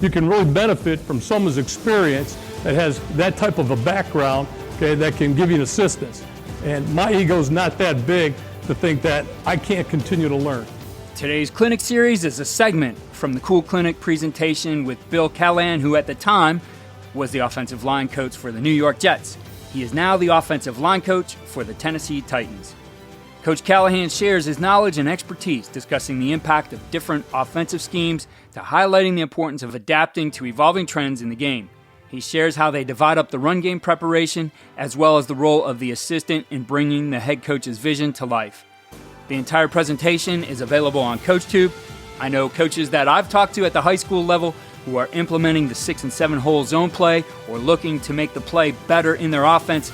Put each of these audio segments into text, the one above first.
you can really benefit from someone's experience that has that type of a background, okay, that can give you an assistance. And my ego's not that big to think that I can't continue to learn. Today's clinic series is a segment from the Cool Clinic presentation with Bill Callahan, who at the time was the offensive line coach for the New York Jets. He is now the offensive line coach for the Tennessee Titans. Coach Callahan shares his knowledge and expertise discussing the impact of different offensive schemes to highlighting the importance of adapting to evolving trends in the game. He shares how they divide up the run game preparation as well as the role of the assistant in bringing the head coach's vision to life. The entire presentation is available on CoachTube. I know coaches that I've talked to at the high school level who are implementing the 6 and 7 hole zone play or looking to make the play better in their offense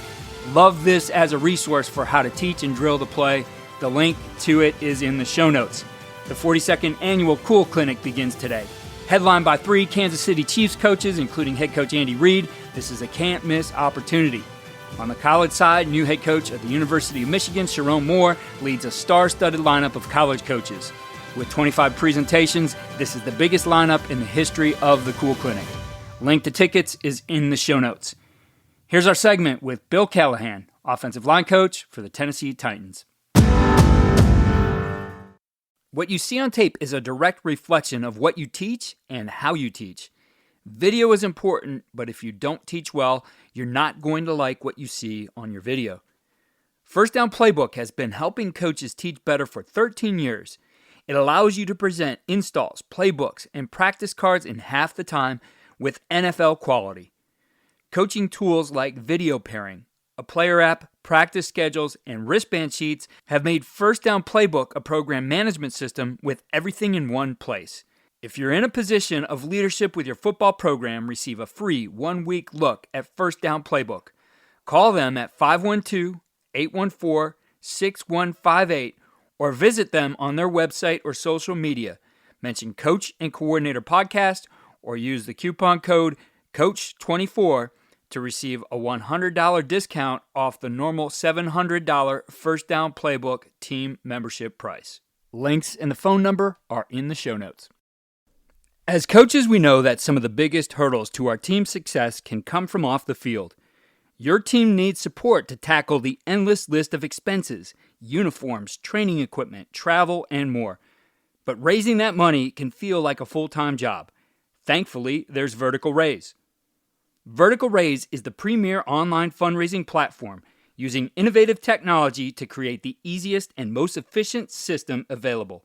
love this as a resource for how to teach and drill the play. The link to it is in the show notes. The 42nd annual Cool Clinic begins today. Headlined by 3 Kansas City Chiefs coaches, including head coach Andy Reid, this is a can't-miss opportunity. On the college side, new head coach of the University of Michigan, Sharon Moore, leads a star-studded lineup of college coaches. With 25 presentations, this is the biggest lineup in the history of the Cool Clinic. Link to tickets is in the show notes. Here's our segment with Bill Callahan, offensive line coach for the Tennessee Titans. What you see on tape is a direct reflection of what you teach and how you teach. Video is important, but if you don't teach well, you're not going to like what you see on your video. First Down Playbook has been helping coaches teach better for 13 years. It allows you to present installs, playbooks, and practice cards in half the time with NFL quality. Coaching tools like video pairing, a player app, practice schedules, and wristband sheets have made First Down Playbook a program management system with everything in one place. If you're in a position of leadership with your football program, receive a free 1-week look at First Down Playbook. Call them at 512-814-6158 or visit them on their website or social media. Mention Coach and Coordinator Podcast or use the coupon code COACH24 to receive a $100 discount off the normal $700 First Down Playbook team membership price. Links and the phone number are in the show notes. As coaches, we know that some of the biggest hurdles to our team's success can come from off the field. Your team needs support to tackle the endless list of expenses, uniforms, training equipment, travel, and more. But raising that money can feel like a full-time job. Thankfully, there's Vertical Raise. Vertical Raise is the premier online fundraising platform using innovative technology to create the easiest and most efficient system available.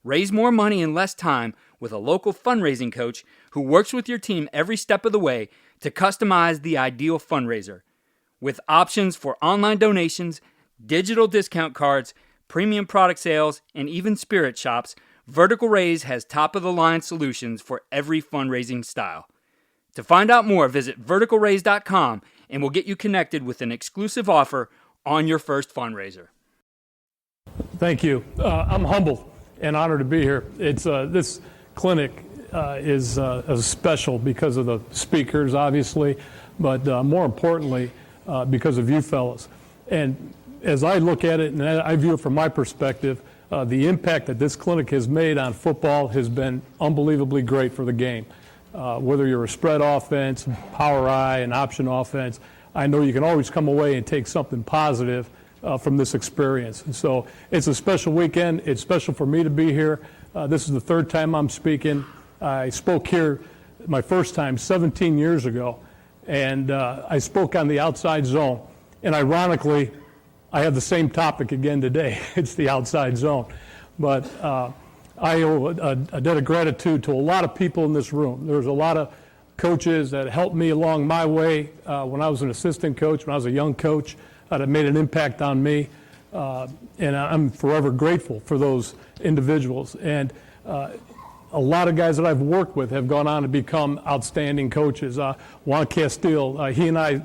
Raise more money in less time with a local fundraising coach who works with your team every step of the way to customize the ideal fundraiser. With options for online donations, digital discount cards, premium product sales, and even spirit shops, Vertical Raise has top-of-the-line solutions for every fundraising style. To find out more, visit verticalraise.com and we'll get you connected with an exclusive offer on your first fundraiser. Thank you. I'm humbled and honored to be here. It's this clinic is special because of the speakers, obviously, but more importantly, because of you fellas. And as I look at it and I view it from my perspective, the impact that this clinic has made on football has been unbelievably great for the game. Whether you're a spread offense, power I, an option offense, I know you can always come away and take something positive from this experience. And so it's a special weekend. It's special for me to be here. This is the third time I'm speaking. I spoke here my first time 17 years ago, and I spoke on the outside zone. And ironically, I have the same topic again today. It's the outside zone. But I owe a debt of gratitude to a lot of people in this room. There's a lot of coaches that helped me along my way when I was an assistant coach, when I was a young coach, that made an impact on me. And I'm forever grateful for those individuals. And a lot of guys that I've worked with have gone on to become outstanding coaches. Juan Castile, he and I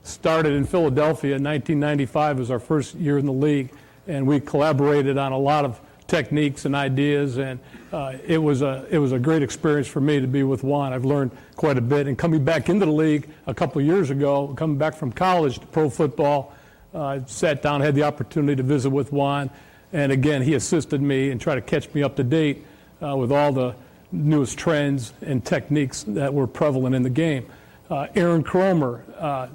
started in Philadelphia in 1995 as our first year in the league, and we collaborated on a lot of techniques and ideas, and it was a great experience for me to be with Juan. I've learned quite a bit, and coming back into the league a couple of years ago, coming back from college to pro football, I sat down, had the opportunity to visit with Juan, and again, he assisted me and tried to catch me up to date with all the newest trends and techniques that were prevalent in the game. Aaron Cromer, I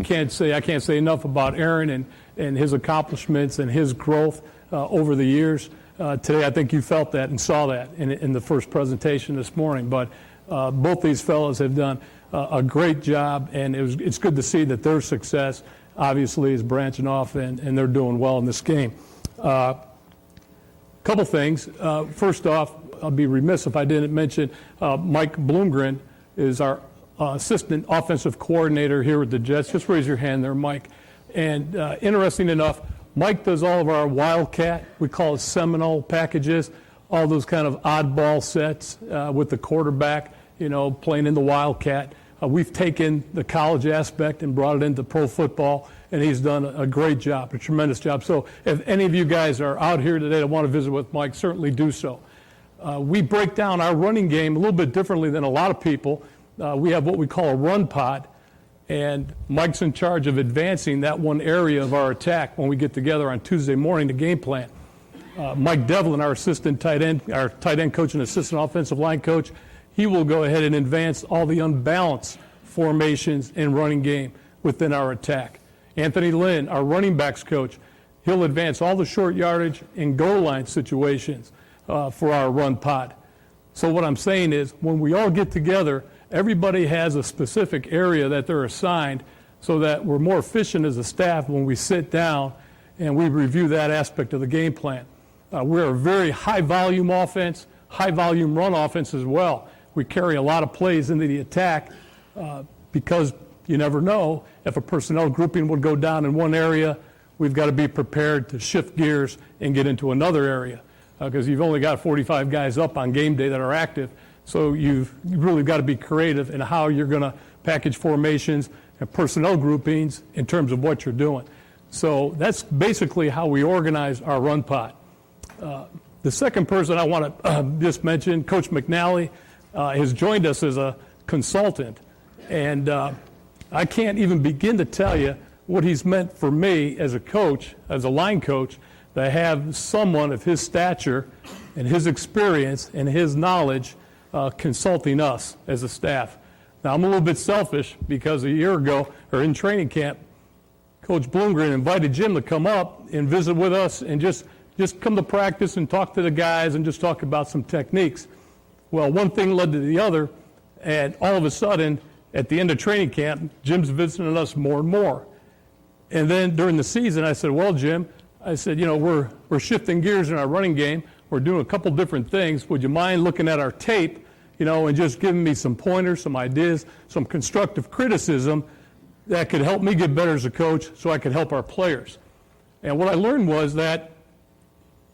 can't say enough about Aaron and his accomplishments and his growth over the years. Today, I think you felt that and saw that in the first presentation this morning. But both these fellows have done a great job, and it's good to see that their success obviously is branching off, and they're doing well in this game. Couple things. First off, I'll be remiss if I didn't mention Mike Bloomgren is our assistant offensive coordinator here with the Jets. Just raise your hand there, Mike. And interesting enough, Mike does all of our Wildcat, we call it Seminole packages, all those kind of oddball sets with the quarterback, playing in the Wildcat. We've taken the college aspect and brought it into pro football, and he's done a great job, a tremendous job. So if any of you guys are out here today that want to visit with Mike, certainly do so. We break down our running game a little bit differently than a lot of people. We have what we call a run pod, and Mike's in charge of advancing that one area of our attack when we get together on Tuesday morning to game plan. Mike Devlin, our assistant tight end, our tight end coach and assistant offensive line coach, he will go ahead and advance all the unbalanced formations and running game within our attack. Anthony Lynn, our running backs coach, he'll advance all the short yardage and goal line situations for our run pod. So what I'm saying is when we all get together, everybody has a specific area that they're assigned so that we're more efficient as a staff when we sit down and we review that aspect of the game plan. We're a very high-volume offense, high-volume run offense as well. We carry a lot of plays into the attack because you never know if a personnel grouping would go down in one area. We've got to be prepared to shift gears and get into another area because you've only got 45 guys up on game day that are active. So you've really got to be creative in how you're going to package formations and personnel groupings in terms of what you're doing. So that's basically how we organize our run pod. The second person I want to just mention, Coach McNally, has joined us as a consultant. And I can't even begin to tell you what he's meant for me as a coach, as a line coach, to have someone of his stature and his experience and his knowledge consulting us as a staff. Now, I'm a little bit selfish because a year ago, or in training camp, Coach Bloomgren invited Jim to come up and visit with us and just come to practice and talk to the guys and just talk about some techniques. Well, one thing led to the other, and all of a sudden, at the end of training camp, Jim's visiting us more and more. And then during the season, I said, well, Jim, I said, we're shifting gears in our running game. We're doing a couple different things. Would you mind looking at our tape, and just giving me some pointers, some ideas, some constructive criticism that could help me get better as a coach so I could help our players? And what I learned was that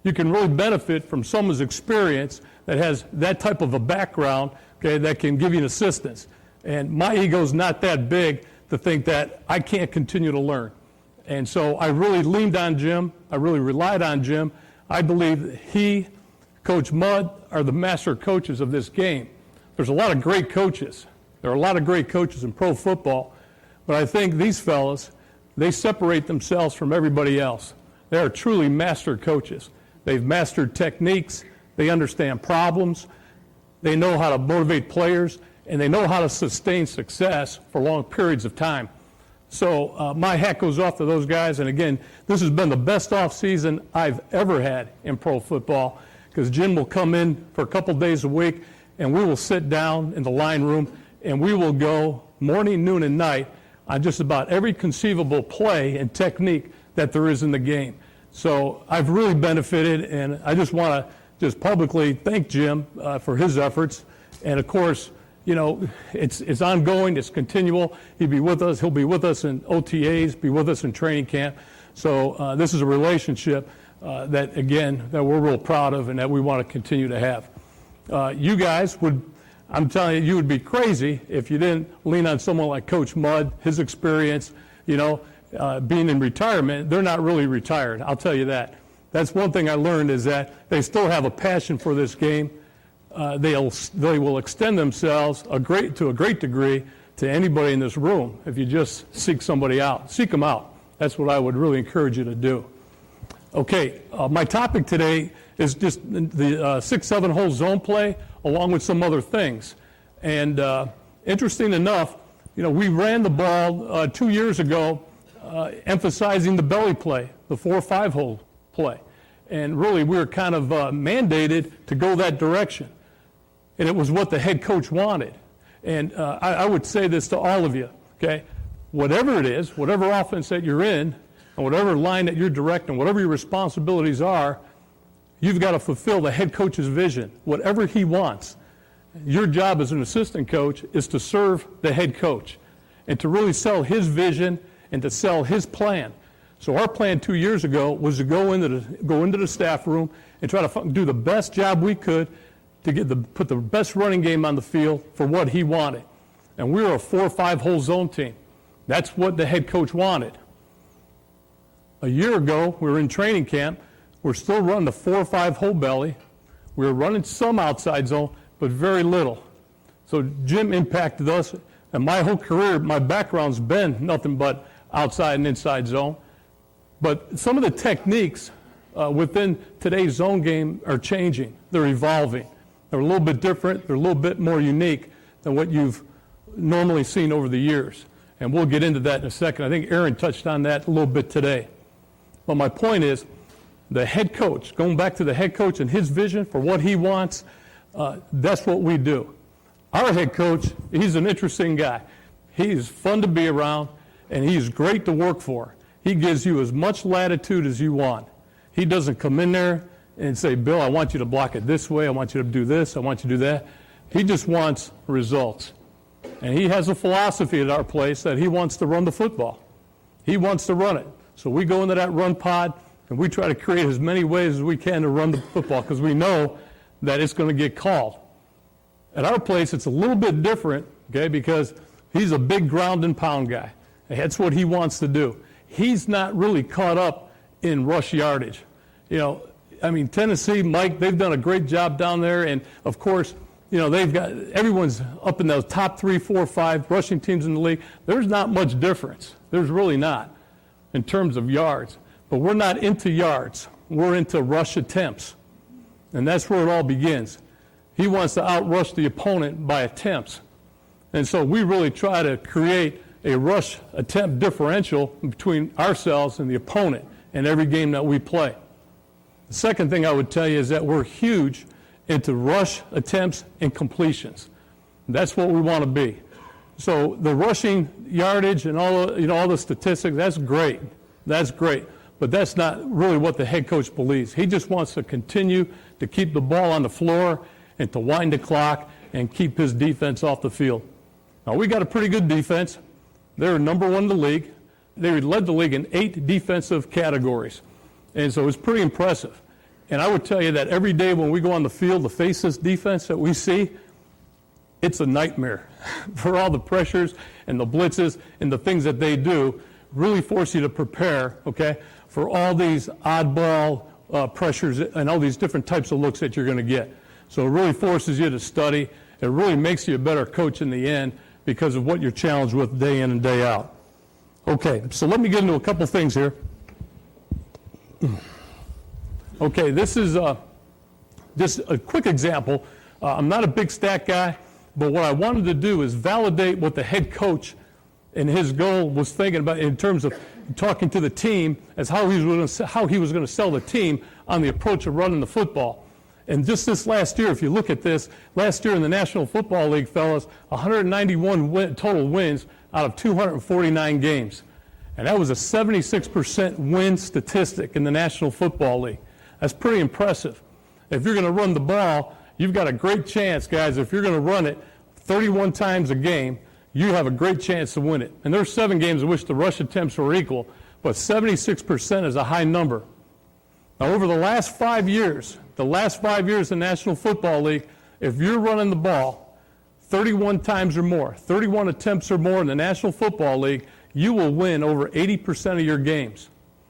you can really benefit from someone's experience that has that type of a background, okay, that can give you an assistance. And my ego's not that big to think that I can't continue to learn. And so I really leaned on Jim. I really relied on Jim. I believe that he, Coach Mudd, are the master coaches of this game. There's a lot of great coaches. There are a lot of great coaches in pro football, but I think these fellas, they separate themselves from everybody else. They are truly master coaches. They've mastered techniques. They understand problems. They know how to motivate players, and they know how to sustain success for long periods of time. So my hat goes off to those guys. And again, this has been the best off season I've ever had in pro football because Jim will come in for a couple days a week, and we will sit down in the line room, and we will go morning, noon, and night on just about every conceivable play and technique that there is in the game. So I've really benefited, and I just want to just publicly thank Jim for his efforts. And of course, it's ongoing, it's continual. He'll be with us in OTAs, be with us in training camp. So this is a relationship that we're real proud of and that we want to continue to have. You guys I'm telling you would be crazy if you didn't lean on someone like Coach Mudd, his experience, being in retirement. They're not really retired, I'll tell you that. That's one thing I learned is that they still have a passion for this game. They will extend themselves to a great degree to anybody in this room if you just seek somebody out. Seek them out. That's what I would really encourage you to do. Okay, my topic today is just the 6-7 hole zone play along with some other things. And interesting enough, we ran the ball 2 years ago emphasizing the belly play, the 4-5 hole play. And really we were kind of mandated to go that direction. And it was what the head coach wanted. And I would say this to all of you, okay? Whatever it is, whatever offense that you're in, and whatever line that you're directing, whatever your responsibilities are, you've got to fulfill the head coach's vision, whatever he wants. Your job as an assistant coach is to serve the head coach and to really sell his vision and to sell his plan. So our plan 2 years ago was to go into the staff room and try to do the best job we could to put the best running game on the field for what he wanted. And we were a 4-5 hole zone team. That's what the head coach wanted. A year ago, we were in training camp. We're still running the 4-5 hole belly. We were running some outside zone, but very little. So Jim impacted us, and my whole career, my background's been nothing but outside and inside zone. But some of the techniques within today's zone game are changing. They're evolving. They're a little bit different. They're a little bit more unique than what you've normally seen over the years. And we'll get into that in a second. I think Aaron touched on that a little bit today. But my point is, the head coach, going back to the head coach and his vision for what he wants, that's what we do. Our head coach, he's an interesting guy. He's fun to be around, and he's great to work for. He gives you as much latitude as you want. He doesn't come in there and say, Bill, I want you to block it this way. I want you to do this. I want you to do that. He just wants results. And he has a philosophy at our place that he wants to run the football. He wants to run it. So we go into that run pod, and we try to create as many ways as we can to run the football because we know that it's going to get called. At our place, it's a little bit different, okay, because he's a big ground and pound guy. And that's what he wants to do. He's not really caught up in rush yardage. Tennessee, Mike, they've done a great job down there, and of course, they've got everyone's up in those top 3, 4, 5 rushing teams in the league. There's not much difference. There's really not in terms of yards. But we're not into yards. We're into rush attempts. And that's where it all begins. He wants to outrush the opponent by attempts. And so we really try to create a rush attempt differential between ourselves and the opponent in every game that we play. The second thing I would tell you is that we're huge into rush attempts and completions. That's what we want to be. So the rushing yardage and all the statistics, that's great. That's great. But that's not really what the head coach believes. He just wants to continue to keep the ball on the floor and to wind the clock and keep his defense off the field. Now, we got a pretty good defense. They're number one in the league. They led the league in 8 defensive categories. And so it's pretty impressive. And I would tell you that every day when we go on the field to face this defense that we see, it's a nightmare for all the pressures and the blitzes and the things that they do. Really force you to prepare, okay, for all these oddball pressures and all these different types of looks that you're going to get. So it really forces you to study. It really makes you a better coach in the end because of what you're challenged with day in and day out. Okay, so let me get into a couple things here. Okay, this is just a quick example. I'm not a big stat guy, but what I wanted to do is validate what the head coach and his goal was thinking about in terms of talking to the team as how he was going to sell the team on the approach of running the football. And just this last year, if you look at this, last year in the National Football League, fellas, 191 total wins out of 249 games. And that was a 76% win statistic in the National Football League. That's pretty impressive. If you're going to run the ball, you've got a great chance, guys. If you're going to run it 31 times a game, you have a great chance to win it. And there's 7 games in which the rush attempts were equal, but 76% is a high number. Now, over the last 5 years, in the National Football League, if you're running the ball 31 times or more, 31 attempts or more in the National Football League, you will win over 80% of your games.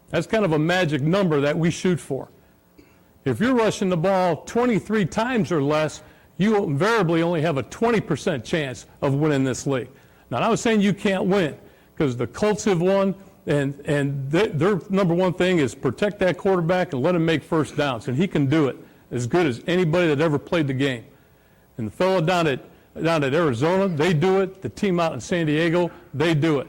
That's kind of a magic number that we shoot for. If you're rushing the ball 23 times or less, you will invariably only have a 20% chance of winning this league. Now, I'm not saying you can't win, because the Colts have won, And their number one thing is protect that quarterback and let him make first downs. And he can do it as good as anybody that ever played the game. And the fellow down at Arizona, they do it. The team out in San Diego, they do it.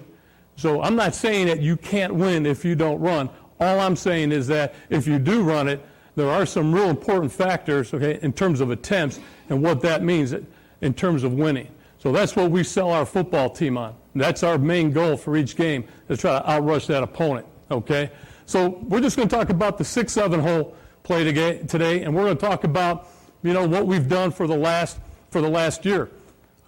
So I'm not saying that you can't win if you don't run. All I'm saying is that if you do run it, there are some real important factors, okay, in terms of attempts and what that means in terms of winning. So that's what we sell our football team on. That's our main goal for each game, is try to outrush that opponent, okay? So we're just going to talk about the 6-7 hole play today, and we're going to talk about, what we've done for the last year.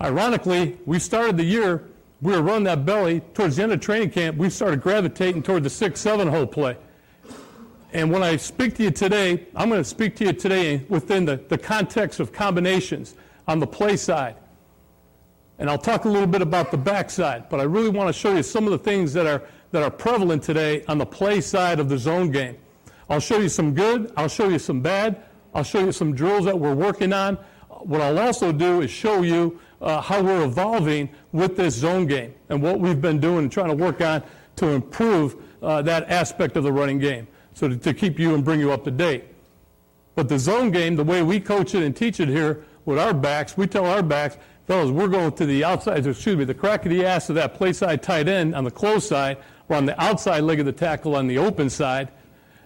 Ironically, we started the year, we were running that belly. Towards the end of training camp, we started gravitating toward the 6-7 hole play. And when I speak to you today, I'm going to speak to you today within the context of combinations on the play side. And I'll talk a little bit about the backside, but I really want to show you some of the things that are prevalent today on the play side of the zone game. I'll show you some good, I'll show you some bad, I'll show you some drills that we're working on. What I'll also do is show you how we're evolving with this zone game and what we've been doing and trying to work on to improve that aspect of the running game, so to keep you and bring you up to date. But the zone game, the way we coach it and teach it here with our backs, we tell our backs, fellas, we're going to the outside, the crack of the ass of that play side tight end on the close side, or on the outside leg of the tackle on the open side.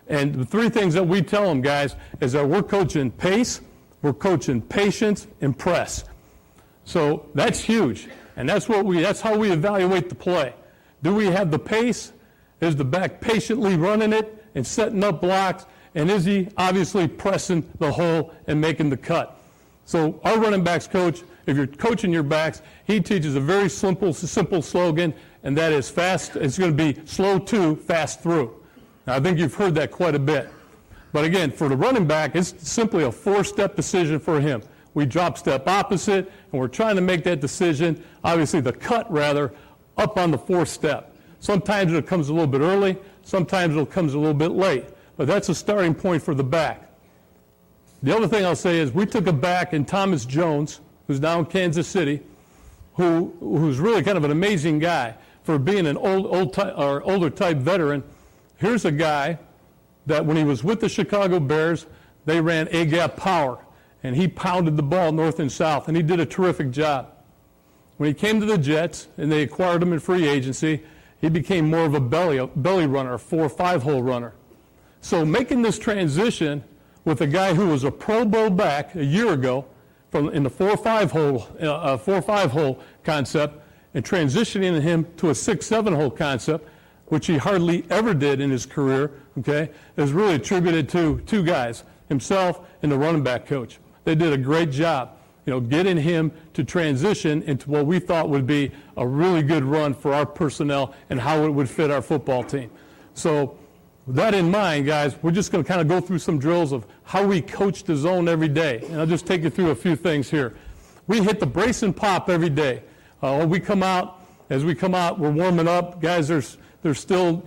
And the three things that we tell them, guys, is that we're coaching pace, we're coaching patience, and press. So that's huge. And that's how we evaluate the play. Do we have the pace? Is the back patiently running it and setting up blocks? And is he obviously pressing the hole and making the cut? So our running backs coach, if you're coaching your backs, he teaches a very simple slogan, and that is fast. It's going to be slow to, fast through. Now, I think you've heard that quite a bit. But again, for the running back, it's simply a 4-step decision for him. We drop step opposite, and we're trying to make that decision, obviously the cut rather, up on the 4th step. Sometimes it comes a little bit early, sometimes it comes a little bit late. But that's a starting point for the back. The other thing I'll say is we took a back in Thomas Jones, who's now in Kansas City, who's really kind of an amazing guy for being an older type veteran. Here's a guy that when he was with the Chicago Bears, they ran A-gap power, and he pounded the ball north and south, and he did a terrific job. When he came to the Jets, and they acquired him in free agency, he became more of a belly runner, a 4-5 hole runner. So making this transition with a guy who was a Pro Bowl back a year ago in the 4-5 hole concept, and transitioning him to a 6-7 hole concept, which he hardly ever did in his career, okay, is really attributed to two guys, himself and the running back coach. They did a great job, getting him to transition into what we thought would be a really good run for our personnel and how it would fit our football team. So with that in mind, guys, we're just going to kind of go through some drills of how we coach the zone every day. And I'll just take you through a few things here. We hit the brace and pop every day. As we come out, we're warming up. Guys, they're still,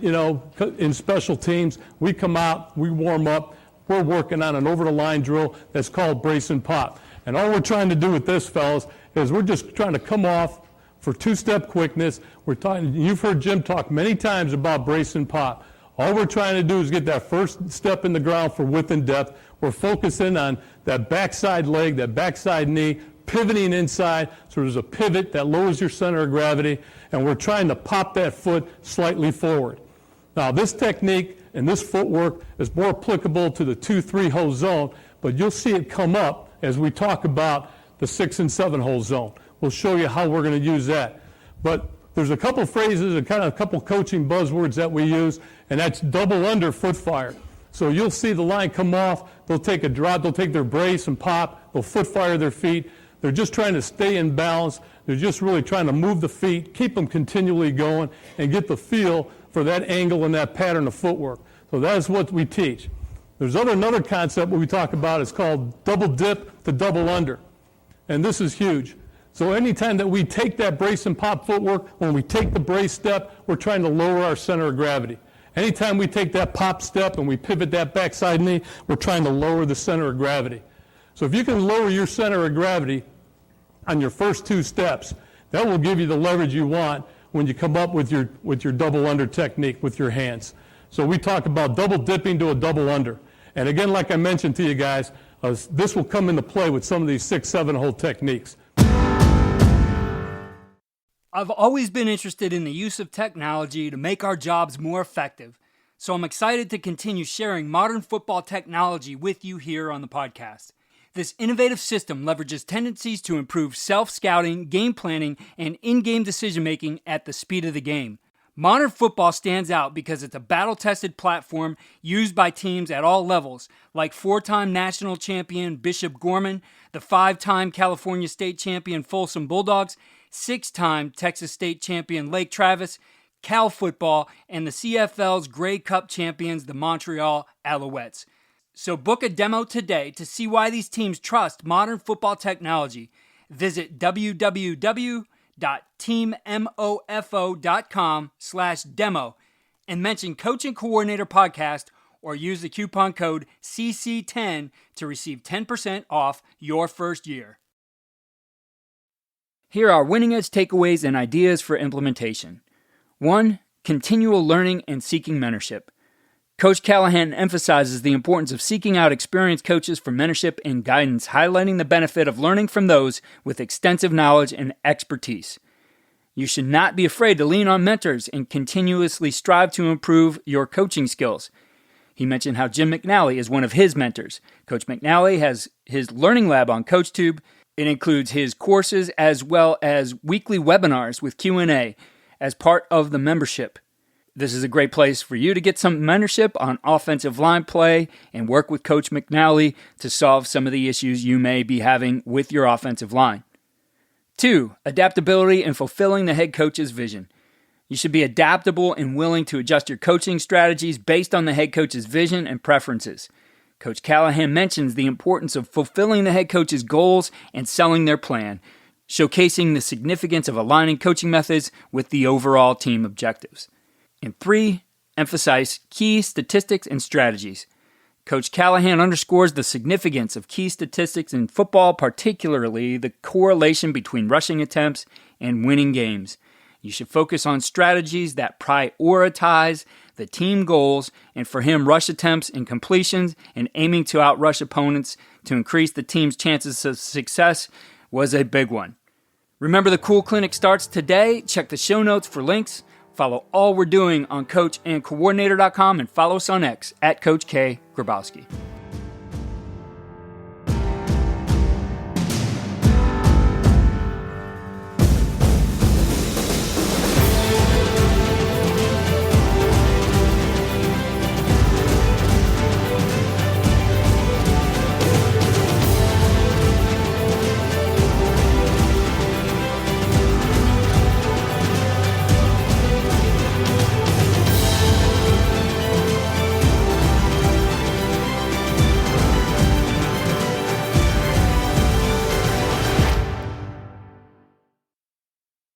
in special teams. We come out, we warm up. We're working on an over-the-line drill that's called brace and pop. And all we're trying to do with this, fellas, is we're just trying to come off for 2-step quickness. You've heard Jim talk many times about brace and pop. All we're trying to do is get that first step in the ground for width and depth. We're focusing on that backside leg, that backside knee, pivoting inside, so there's a pivot that lowers your center of gravity, and we're trying to pop that foot slightly forward. Now, this technique and this footwork is more applicable to the 2-3 hole zone, but you'll see it come up as we talk about the 6 and 7 hole zone. We'll show you how we're going to use that. But there's a couple phrases and kind of a couple coaching buzzwords that we use, and that's double under foot fire. So you'll see the line come off, they'll take a drop, they'll take their brace and pop, they'll foot fire their feet. They're just trying to stay in balance. They're just really trying to move the feet, keep them continually going, and get the feel for that angle and that pattern of footwork. So that is what we teach. There's another concept we talk about. It's called double dip to double under. And this is huge. So anytime that we take that brace and pop footwork, when we take the brace step, we're trying to lower our center of gravity. Anytime we take that pop step and we pivot that backside knee, we're trying to lower the center of gravity. So if you can lower your center of gravity on your first 2 steps, that will give you the leverage you want when you come up with your double under technique with your hands. So we talk about double dipping to a double under. And again, like I mentioned to you guys, this will come into play with some of these 6-7 hole techniques. I've always been interested in the use of technology to make our jobs more effective, so I'm excited to continue sharing modern football technology with you here on the podcast. This innovative system leverages tendencies to improve self-scouting, game planning, and in-game decision-making at the speed of the game. Modern football stands out because it's a battle-tested platform used by teams at all levels, like 4-time national champion Bishop Gorman, the 5-time California state champion Folsom Bulldogs, 6-time Texas state champion Lake Travis, Cal football, and the CFL's Grey Cup champions, the Montreal Alouettes. So book a demo today to see why these teams trust modern football technology. Visit www.teammofo.com/demo and mention Coach and Coordinator Podcast or use the coupon code CC10 to receive 10% off your first year. Here are winning edge takeaways and ideas for implementation. 1. Continual learning and seeking mentorship. Coach Callahan emphasizes the importance of seeking out experienced coaches for mentorship and guidance, highlighting the benefit of learning from those with extensive knowledge and expertise. You should not be afraid to lean on mentors and continuously strive to improve your coaching skills. He mentioned how Jim McNally is one of his mentors. Coach McNally has his learning lab on CoachTube. It includes his courses as well as weekly webinars with Q&A as part of the membership. This is a great place for you to get some mentorship on offensive line play and work with Coach McNally to solve some of the issues you may be having with your offensive line. 2. Adaptability and fulfilling the head coach's vision. You should be adaptable and willing to adjust your coaching strategies based on the head coach's vision and preferences. Coach Callahan mentions the importance of fulfilling the head coach's goals and selling their plan, showcasing the significance of aligning coaching methods with the overall team objectives. And 3, emphasize key statistics and strategies. Coach Callahan underscores the significance of key statistics in football, particularly the correlation between rushing attempts and winning games. You should focus on strategies that prioritize the team goals, and for him, rush attempts and completions and aiming to outrush opponents to increase the team's chances of success was a big one. Remember, the Cool Clinic starts today. Check the show notes for links. Follow all we're doing on coachandcoordinator.com and follow us on X at Coach K. Grabowski.